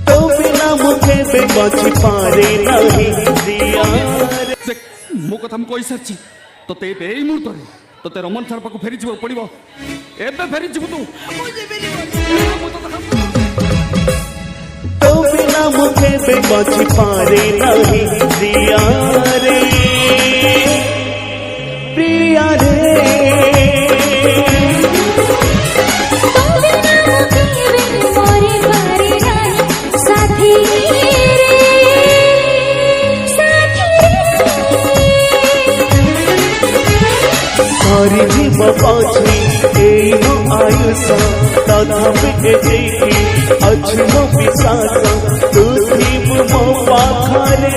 तो बिना मुझे बची पारे नहीं दिया देख मो कथा मु कहि सारछि तो ते ए मुहूर्त रे तो ते रमन सर पाको फेरी जीव पड़िबो एबे फेरी जीव तू तो बिना मुझे बची पारे नहीं दिया रे प्रिया रे हरि जीव पाछी एनो आयुष तथापि देखी अच्छो विश्वास तू थी मो पाखरे